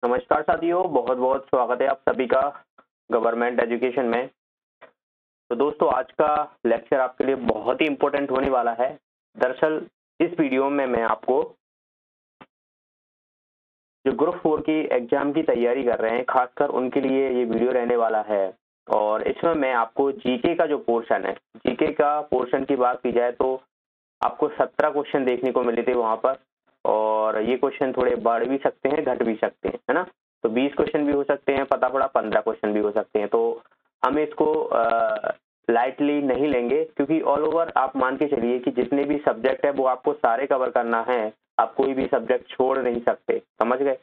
नमस्कार साथियों, बहुत बहुत स्वागत है आप सभी का गवर्नमेंट एजुकेशन में। तो दोस्तों, आज का लेक्चर आपके लिए बहुत ही इम्पोर्टेंट होने वाला है। दरअसल इस वीडियो में मैं आपको जो ग्रुप 4 की एग्जाम की तैयारी कर रहे हैं, खासकर उनके लिए ये वीडियो रहने वाला है। और इसमें मैं आपको जीके का जो पोर्शन है, जीके का पोर्शन की बात की जाए तो आपको 17 क्वेश्चन देखने को मिले थे वहां पर। और ये क्वेश्चन थोड़े बढ़ भी सकते हैं, घट भी सकते हैं, है ना। तो 20 क्वेश्चन भी हो सकते हैं, पता पड़ा 15 क्वेश्चन भी हो सकते हैं। तो हम इसको लाइटली नहीं लेंगे, क्योंकि ऑल ओवर आप मान के चलिए कि जितने भी सब्जेक्ट है वो आपको सारे कवर करना है। आप कोई भी सब्जेक्ट छोड़ नहीं सकते, समझ गए।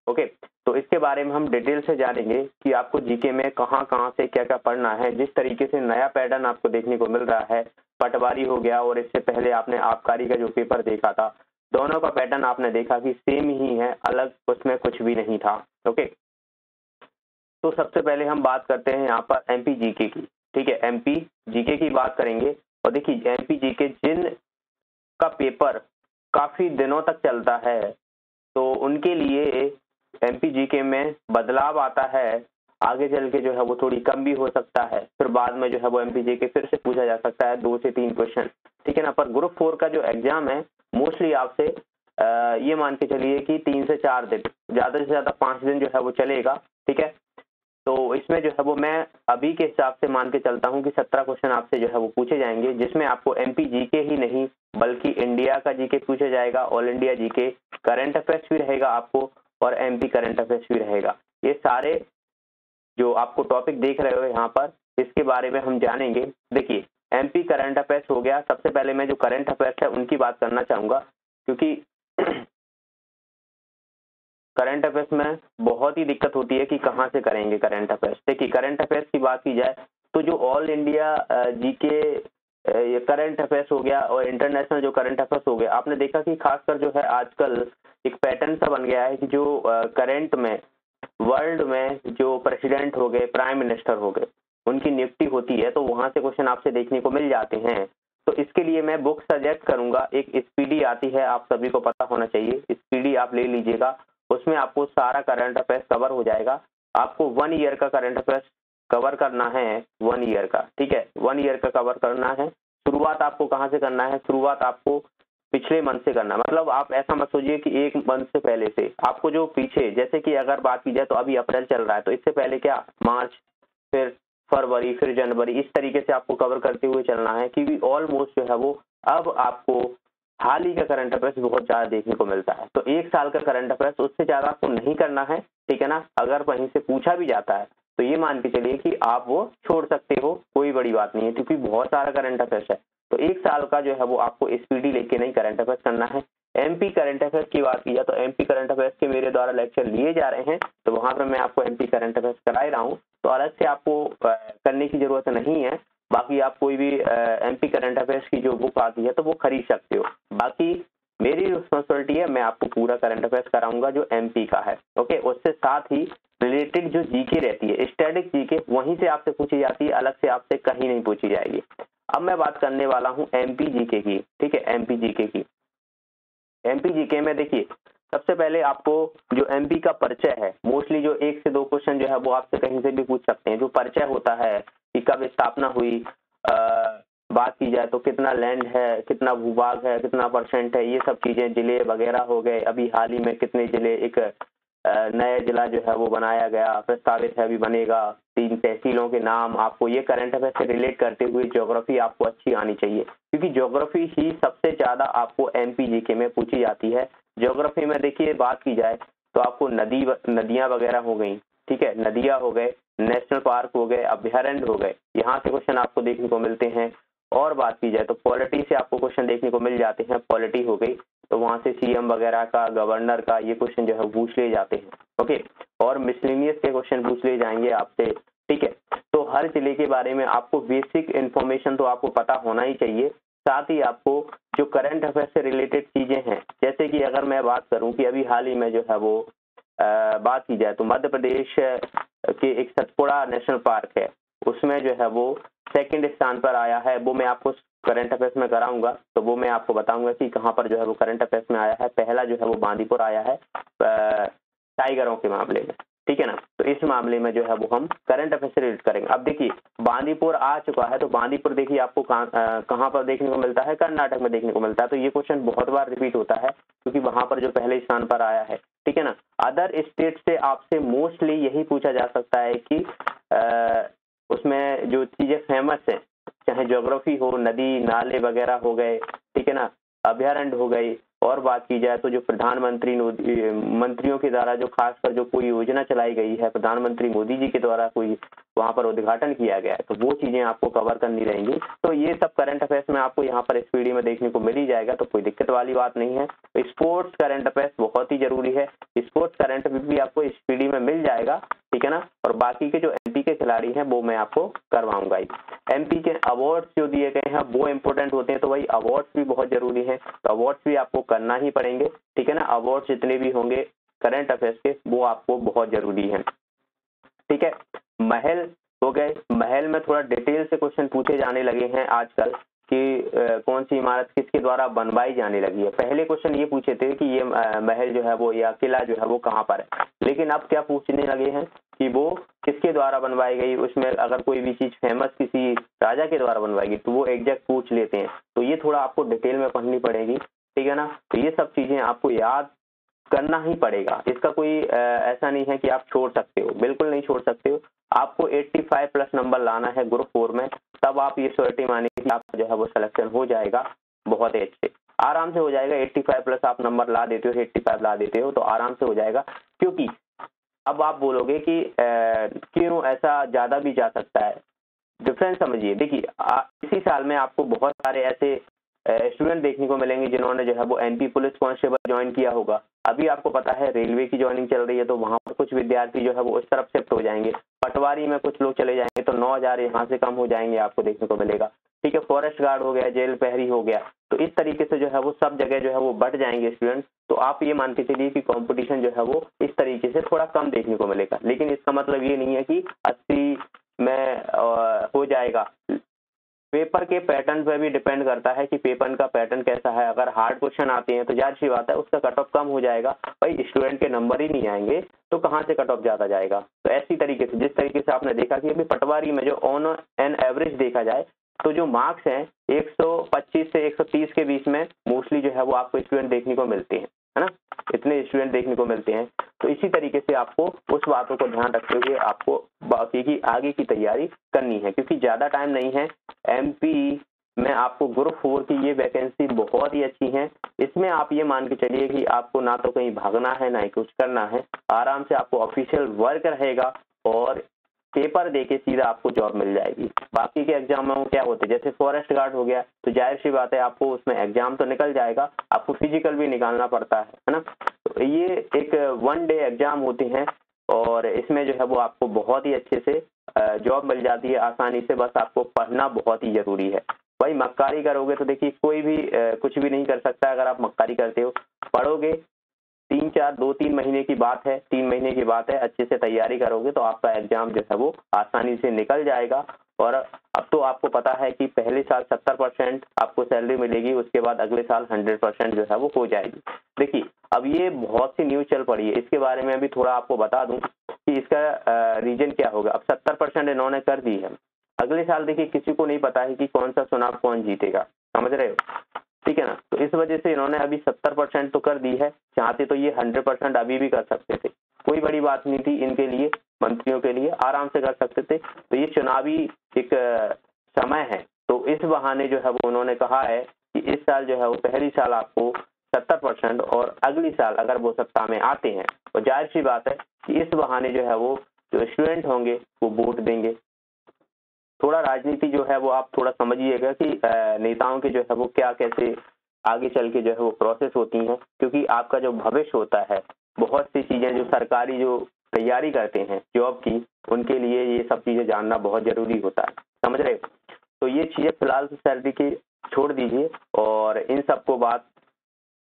ओके, तो इसके बारे में हम डिटेल से जानेंगे कि आपको जीके में कहाँ कहाँ से क्या क्या पढ़ना है। जिस तरीके से नया पैटर्न आपको देखने को मिल रहा है, पटवारी हो गया और इससे पहले आपने आबकारी का जो पेपर देखा था, दोनों का पैटर्न आपने देखा कि सेम ही है, अलग उसमें कुछ भी नहीं था। ओके, तो सबसे पहले हम बात करते हैं यहाँ पर एमपी जीके की। ठीक है, एमपी जीके की बात करेंगे। और देखिए, एमपी जीके जिन का पेपर काफी दिनों तक चलता है, तो उनके लिए एमपी जीके में बदलाव आता है। आगे चल के जो है वो थोड़ी कम भी हो सकता है, फिर बाद में जो है वो एमपी जीके फिर से पूछा जा सकता है 2 से 3 क्वेश्चन। ठीक है ना। पर ग्रुप 4 का जो एग्जाम है, मोस्टली आपसे ये मान के चलिए कि 3 से 4 दिन, ज्यादा से ज्यादा 5 दिन जो है वो चलेगा। ठीक है, तो इसमें जो है वो मैं अभी के हिसाब से मान के चलता हूँ कि 17 क्वेश्चन आपसे जो है वो पूछे जाएंगे, जिसमें आपको एमपी जीके ही नहीं बल्कि इंडिया का जीके पूछा जाएगा, all India GK, current affairs भी रहेगा आपको, और एमपी करंट अफेयर्स भी रहेगा। ये सारे जो आपको टॉपिक देख रहे हो यहाँ पर, इसके बारे में हम जानेंगे। देखिए, एमपी करंट अफेयर्स हो गया। सबसे पहले मैं जो करंट अफेयर्स है उनकी बात करना चाहूंगा, क्योंकि करंट अफेयर्स में बहुत ही दिक्कत होती है कि कहाँ से करेंगे करंट अफेयर्स। देखिए, करंट अफेयर्स की बात की जाए तो जो ऑल इंडिया जीके ये करंट अफेयर्स हो गया और इंटरनेशनल जो करंट अफेयर्स हो गया, आपने देखा कि खासकर जो है आजकल एक पैटर्न सा बन गया है कि जो करंट में वर्ल्ड में जो प्रेसिडेंट हो गए, प्राइम मिनिस्टर हो गए, उनकी नियुक्ति होती है, तो वहां से क्वेश्चन आपसे देखने को मिल जाते हैं। तो इसके लिए मैं बुक सजेस्ट करूंगा, एक स्पीडी आती है, आप सभी को पता होना चाहिए, स्पीडी आप ले लीजिएगा। उसमें आपको सारा करंट अफेयर्स कवर हो जाएगा। आपको 1 ईयर का करंट अफेयर्स कवर करना है, 1 ईयर का। ठीक है, 1 ईयर का कवर करना है। शुरुआत आपको कहाँ से करना है? शुरुआत आपको पिछले मंथ से करना है। मतलब आप ऐसा मत सोचिए कि 1 मंथ से पहले से, आपको जो पीछे, जैसे कि अगर बात की जाए तो अभी अप्रैल चल रहा है, तो इससे पहले क्या मार्च, फिर फरवरी, फिर जनवरी, इस तरीके से आपको कवर करते हुए चलना है, क्योंकि ऑलमोस्ट जो है वो अब आपको हाल ही का करंट अफेयर्स बहुत ज्यादा देखने को मिलता है। तो 1 साल का करंट अफेयर्स, उससे ज्यादा आपको नहीं करना है। ठीक है ना। अगर वहीं से पूछा भी जाता है तो ये मान के चलिए कि आप वो छोड़ सकते हो, कोई बड़ी बात नहीं है, क्योंकि बहुत सारा करंट अफेयर्स है। तो 1 साल का जो है वो आपको स्पीडी लेके नहीं करंट अफेयर्स करना है। एमपी करंट अफेयर्स की बात की जाए तो एमपी करंट अफेयर्स के मेरे द्वारा लेक्चर लिए जा रहे हैं, तो वहां पर मैं आपको एमपी करंट अफेयर्स करा ही रहा हूँ, तो अलग से आपको करने की जरूरत नहीं है। बाकी आप कोई भी एमपी करंट अफेयर्स की जो बुक आती है तो वो खरीद सकते हो। बाकी मेरी रिस्पॉन्सिबिलिटी है, मैं आपको पूरा करंट अफेयर्स कराऊंगा जो एमपी का है। ओके, उससे साथ ही रिलेटेड जो जीके रहती है, स्टैटिक जीके, वहीं से आपसे पूछी जाती है, अलग से आपसे कहीं नहीं पूछी जाएगी। अब मैं बात करने वाला हूं एमपी जीके की। ठीक है, एमपी जीके की। एमपी जीके में देखिए, सबसे पहले आपको जो एमपी का परिचय है, मोस्टली जो 1 से 2 क्वेश्चन जो है वो आपसे कहीं से भी पूछ सकते हैं। जो परिचय होता है कि कब स्थापना हुई, बात की जाए तो कितना लैंड है, कितना भूभाग है, कितना परसेंट है, ये सब चीजें, जिले वगैरह हो गए, अभी हाल ही में कितने जिले, एक नया जिला जो है वो बनाया गया, प्रस्तावित है, अभी बनेगा, 3 तहसीलों के नाम, आपको ये करंट अफेयर से रिलेट करते हुए ज्योग्राफी आपको अच्छी आनी चाहिए, क्योंकि ज्योग्राफी ही सबसे ज्यादा आपको एमपी जीके में पूछी जाती है। ज्योग्राफी में देखिए, बात की जाए तो आपको नदियां वगैरह हो गई। ठीक है, नदियां हो गए, नेशनल पार्क हो गए, अभ्यारण्य हो गए, यहाँ से क्वेश्चन आपको देखने को मिलते हैं। और बात की जाए तो पॉलिटी से आपको क्वेश्चन देखने को मिल जाते हैं। पॉलिटी हो गई तो वहां से सीएम वगैरह का, गवर्नर का, ये क्वेश्चन जो है पूछ लिए जाते हैं। ओके, और मिसलेनियस के क्वेश्चन पूछ लिए जाएंगे आपसे। ठीक है, तो हर जिले के बारे में आपको बेसिक इन्फॉर्मेशन तो आपको पता होना ही चाहिए। साथ ही आपको जो करंट अफेयर से रिलेटेड चीजें हैं, जैसे कि अगर मैं बात करूं कि अभी हाल ही में जो है वो बात की जाए तो मध्य प्रदेश के एक सतपुड़ा नेशनल पार्क है, उसमें जो है वो 2nd स्थान पर आया है। वो मैं आपको करंट अफेयर्स में कराऊंगा, तो वो मैं आपको बताऊंगा कि कहां पर जो है वो करंट अफेयर्स में आया है। पहला जो है वो बांदीपुर आया है, टाइगरों के मामले में, ठीक है ना। तो इस मामले में जो है वो हम करंट अफेयर से रिलेट करेंगे। अब देखिए बांदीपुर आ चुका है, तो बांदीपुर देखिए आपको कहाँ पर देखने को मिलता है, कर्नाटक में देखने को मिलता है। तो ये क्वेश्चन बहुत बार रिपीट होता है क्योंकि वहां पर जो पहले स्थान पर आया है, ठीक है ना। अदर स्टेट से आपसे मोस्टली यही पूछा जा सकता है कि उसमें जो चीजें फेमस है, चाहे ज्योग्राफी हो, नदी नाले वगैरह हो गए, ठीक है ना, अभ्यारण्य हो गई, और बात की जाए तो जो प्रधानमंत्री मंत्रियों के द्वारा जो खासकर जो कोई योजना चलाई गई है, प्रधानमंत्री मोदी जी के द्वारा कोई वहां पर उद्घाटन किया गया है, तो वो चीजें आपको कवर करनी रहेंगी। तो ये सब करंट अफेयर्स में आपको यहाँ पर इस वीडियो में देखने को मिल ही जाएगा, तो कोई दिक्कत वाली बात नहीं है। स्पोर्ट्स करंट अफेयर्स बहुत ही जरूरी है, स्पोर्ट्स करंट अफेयर भी आपको इस वीडियो में मिल जाएगा, ठीक है ना। और बाकी के जो एमपी के खिलाड़ी हैं वो मैं आपको करवाऊंगा ही। एमपी के अवार्ड्स जो दिए गए हैं वो इंपॉर्टेंट होते हैं, तो वही अवार्ड्स भी बहुत जरूरी है, तो अवार्ड्स भी आपको करना ही पड़ेंगे, ठीक है ना। अवार्ड्स जितने भी होंगे करंट अफेयर्स के वो आपको बहुत जरूरी है, ठीक है। महल हो गए, महल में थोड़ा डिटेल से क्वेश्चन पूछे जाने लगे हैं आजकल कि कौन सी इमारत किसके द्वारा बनवाई जाने लगी है। पहले क्वेश्चन ये पूछे थे कि ये महल जो है वो या किला जो है वो कहाँ पर है, लेकिन अब क्या पूछने लगे हैं कि वो किसके द्वारा बनवाई गई। उसमें अगर कोई भी चीज फेमस किसी राजा के द्वारा बनवाई गई तो वो एग्जैक्ट पूछ लेते हैं, तो ये थोड़ा आपको डिटेल में पढ़नी पड़ेगी, ठीक है ना। तो ये सब चीजें आपको याद करना ही पड़ेगा, इसका कोई ऐसा नहीं है कि आप छोड़ सकते हो, बिल्कुल नहीं छोड़ सकते हो। आपको 85 प्लस नंबर लाना है ग्रुप 4 में, तब आप ये श्योरिटी मानिए कि आपका जो है वो सिलेक्शन हो जाएगा, बहुत ही अच्छे आराम से हो जाएगा। 85 प्लस आप नंबर ला देते हो, 85 ला देते हो तो आराम से हो जाएगा। क्योंकि अब आप बोलोगे कि क्यों ऐसा ज्यादा भी जा सकता है, डिफरेंस समझिए। देखिए इसी साल में आपको बहुत सारे ऐसे स्टूडेंट देखने को मिलेंगे जिन्होंने जो है वो एनपी पुलिस कांस्टेबल ज्वाइन किया होगा। अभी आपको पता है रेलवे की ज्वाइनिंग चल रही है, तो वहां पर कुछ विद्यार्थी जो है वो उस तरफ शिफ्ट हो जाएंगे। पटवारी में कुछ लोग चले जाएंगे, तो 9,000 यहाँ से कम हो जाएंगे, आपको देखने को मिलेगा, ठीक है। फॉरेस्ट गार्ड हो गया, जेल प्रहरी हो गया, तो इस तरीके से जो है वो सब जगह जो है वो बढ़ जाएंगे स्टूडेंट। तो आप ये मान के चलिए कि कंपटीशन जो है वो इस तरीके से थोड़ा कम देखने को मिलेगा, लेकिन इसका मतलब ये नहीं है कि 80 में हो जाएगा। पेपर के पैटर्न पे भी डिपेंड करता है कि पेपर का पैटर्न कैसा है। अगर हार्ड क्वेश्चन आते हैं तो जाहिर सी बात है उसका कट ऑफ कम हो जाएगा, भाई स्टूडेंट के नंबर ही नहीं आएंगे तो कहाँ से कट ऑफ ज्यादा जाएगा। तो ऐसी तरीके से जिस तरीके से आपने देखा कि अभी पटवारी में जो ऑन एन एवरेज देखा जाए तो जो मार्क्स हैं 125 से 130 के बीच में मोस्टली जो है वो आपको स्टूडेंट देखने को मिलते हैं, है ना, इतने स्टूडेंट देखने को मिलते हैं। तो इसी तरीके से आपको उस बातों को ध्यान रखते हुए आपको बाकी की आगे की तैयारी करनी है, क्योंकि ज्यादा टाइम नहीं है। एमपी में आपको ग्रुप 4 की ये वैकेंसी बहुत ही अच्छी है, इसमें आप ये मान के चलिए कि आपको ना तो कहीं भागना है ना ही कुछ करना है, आराम से आपको ऑफिशियल वर्क रहेगा और पेपर देके सीधा आपको जॉब मिल जाएगी। बाकी के एग्जाम में क्या होते हैं, जैसे फॉरेस्ट गार्ड हो गया तो जाहिर सी बात है आपको उसमें एग्जाम तो निकल जाएगा, आपको फिजिकल भी निकालना पड़ता है ना। तो ये एक 1 डे एग्जाम होते हैं और इसमें जो है वो आपको बहुत ही अच्छे से जॉब मिल जाती है आसानी से, बस आपको पढ़ना बहुत ही जरूरी है। भाई मक्कारी करोगे तो देखिए कोई भी कुछ भी नहीं कर सकता। अगर आप मक्कारी करते हो, पढ़ोगे 2-3 महीने की बात है, 3 महीने की बात है, अच्छे से तैयारी करोगे तो आपका एग्जाम जो है वो आसानी से निकल जाएगा। और अब तो आपको पता है कि पहले साल 70% आपको सैलरी मिलेगी, उसके बाद अगले साल 100% जो है वो हो जाएगी। देखिए अब ये बहुत सी न्यूज चल पड़ी है, इसके बारे में भी थोड़ा आपको बता दूं कि इसका रीजन क्या होगा। अब 70% इन्होंने कर दी है, अगले साल देखिए किसी को नहीं पता है कि कौन सा चुनाव कौन जीतेगा, समझ रहे हो, ठीक है ना। तो इस वजह से इन्होंने अभी 70% तो कर दी है, चाहते तो ये 100% अभी भी कर सकते थे, कोई बड़ी बात नहीं थी इनके लिए, मंत्रियों के लिए आराम से कर सकते थे। तो ये चुनावी एक समय है, तो इस बहाने जो है वो उन्होंने कहा है कि इस साल जो है वो पहली साल आपको 70% और अगली साल अगर वो सत्ता में आते हैं तो जाहिर सी बात है कि इस बहाने जो है वो जो स्टूडेंट होंगे वो वोट देंगे। थोड़ा राजनीति जो है वो आप थोड़ा समझिएगा कि नेताओं के जो है वो क्या कैसे आगे चल के जो है वो प्रोसेस होती हैं, क्योंकि आपका जो भविष्य होता है, बहुत सी चीजें जो सरकारी जो तैयारी करते हैं जॉब की, उनके लिए ये सब चीजें जानना बहुत जरूरी होता है, समझ रहे हो। तो ये चीजें फिलहाल तो सैलरी की छोड़ दीजिए और इन सबको बात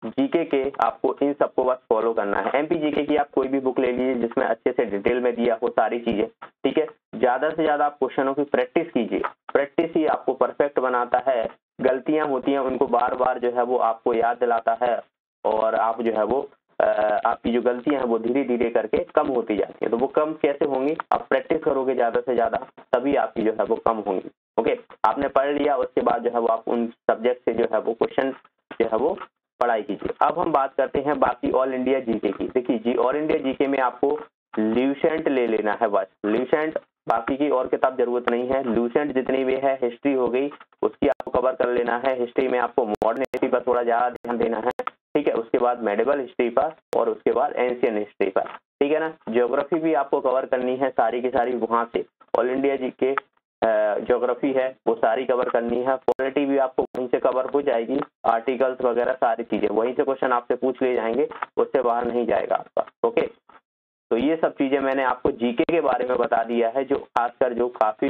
जीके के आपको इन सबको बस फॉलो करना है। एमपी जीके की आप कोई भी बुक ले लीजिए जिसमें अच्छे से डिटेल में दिया हो सारी चीजें, ठीक है। ज्यादा से ज्यादा आप क्वेश्चनों की प्रैक्टिस कीजिए, प्रैक्टिस ही आपको परफेक्ट बनाता है। गलतियां होती हैं उनको बार बार जो है वो आपको याद दिलाता है और आप जो है वो आपकी जो गलतियां हैं वो धीरे धीरे करके कम होती जाती हैं। तो वो कम कैसे होंगी? आप प्रैक्टिस करोगे ज़्यादा से ज़्यादा, तभी आपकी जो है वो कम होंगी। ओके, आपने पढ़ लिया, उसके बाद जो है वो आप उन सब्जेक्ट से जो है वो क्वेश्चन जो है वो पढ़ाई कीजिए। अब हम बात करते हैं बाकी ऑल इंडिया जीके की। देखिए जी, ऑल इंडिया जीके में आपको ल्यूसेंट ले लेना है, बस ल्यूसेंट, बाकी की और किताब जरूरत नहीं है। ल्यूसेंट जितनी भी है, हिस्ट्री हो गई उसकी आपको कवर कर लेना है। हिस्ट्री में आपको मॉडर्न हिस्ट्री पर थोड़ा ज्यादा ध्यान देना है, ठीक है। उसके बाद मेडिवल हिस्ट्री पर और उसके बाद एंशियंट हिस्ट्री पर, ठीक है ना। ज्योग्राफी भी आपको कवर करनी है सारी की सारी, वहां से ऑल इंडिया जीके ज्योग्राफी है वो सारी कवर करनी है। पॉलिटी भी आपको वहीं से कवर हो जाएगी, आर्टिकल्स वगैरह सारी चीजें वहीं से क्वेश्चन आपसे पूछ लिए जाएंगे, उससे बाहर नहीं जाएगा आपका। ओके, तो ये सब चीजें मैंने आपको जीके के बारे में बता दिया है, जो खासकर जो काफी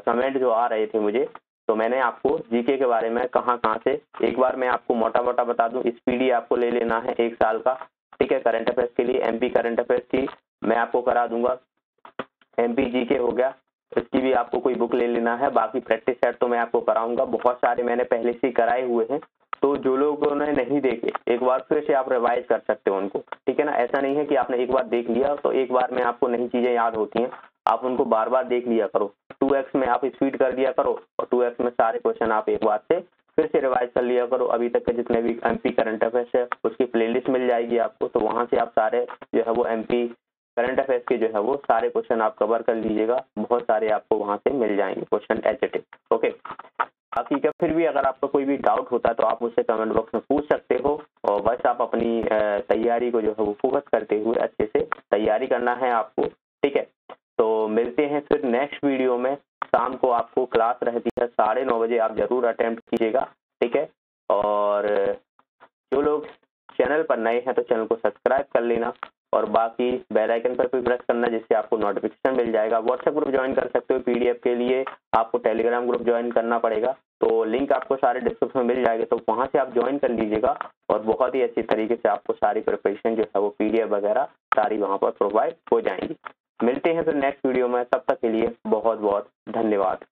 कमेंट जो आ रहे थे मुझे, तो मैंने आपको जीके के बारे में कहाँ कहाँ से, एक बार मैं आपको मोटा मोटा बता दूं। स्पीडी आपको ले लेना है 1 साल का, ठीक है। करंट अफेयर्स के लिए एमपी करंट अफेयर्स की मैं आपको करा दूंगा। एमपी जीके हो गया, इसकी भी आपको कोई बुक ले लेना है। बाकी प्रैक्टिस सेट तो मैं आपको कराऊंगा, बहुत सारे मैंने पहले से कराए हुए हैं, तो जो लोग उन्हें नहीं देखे एक बार फिर से आप रिवाइज कर सकते हो उनको, ठीक है ना। ऐसा नहीं है कि आपने एक बार देख लिया तो एक बार में आपको नई चीजें याद होती हैं, आप उनको बार बार देख लिया करो। 2x में आप स्पीड कर दिया करो और 2x में सारे क्वेश्चन आप एक बार से फिर से रिवाइज कर लिया करो। अभी तक के जितने भी एमपी करंट अफेयर्स है उसकी प्लेलिस्ट मिल जाएगी आपको, तो वहां से आप सारे जो है वो एमपी करंट अफेयर्स के जो है वो सारे क्वेश्चन आप कवर कर लीजिएगा। बहुत सारे आपको वहां से मिल जाएंगे क्वेश्चन एच। ओके, बाकी का फिर भी अगर आपका कोई भी डाउट होता है तो आप मुझसे कमेंट बॉक्स में पूछ सकते हो, और बस आप अपनी तैयारी को जो है वो फोकस करते हुए अच्छे से तैयारी करना है आपको, ठीक है। तो मिलते हैं फिर नेक्स्ट वीडियो में। शाम को आपको क्लास रहती है 9:30 बजे, आप जरूर अटेम्प्ट कीजिएगा, ठीक है। और जो लोग चैनल पर नए हैं तो चैनल को सब्सक्राइब कर लेना, और बाकी बेल आइकन पर भी प्रेस करना जिससे आपको नोटिफिकेशन मिल जाएगा। व्हाट्सएप ग्रुप ज्वाइन कर सकते हो, पीडीएफ के लिए आपको टेलीग्राम ग्रुप ज्वाइन करना पड़ेगा, तो लिंक आपको सारे डिस्क्रिप्शन में मिल जाएगा, तो वहां से आप ज्वाइन कर लीजिएगा, और बहुत ही अच्छी तरीके से आपको सारी प्रिपरेशन जो है वो पीडीएफ वगैरह सारी वहां पर प्रोवाइड हो जाएंगी। मिलते हैं फिर नेक्स्ट वीडियो में, तब तक के लिए बहुत बहुत धन्यवाद।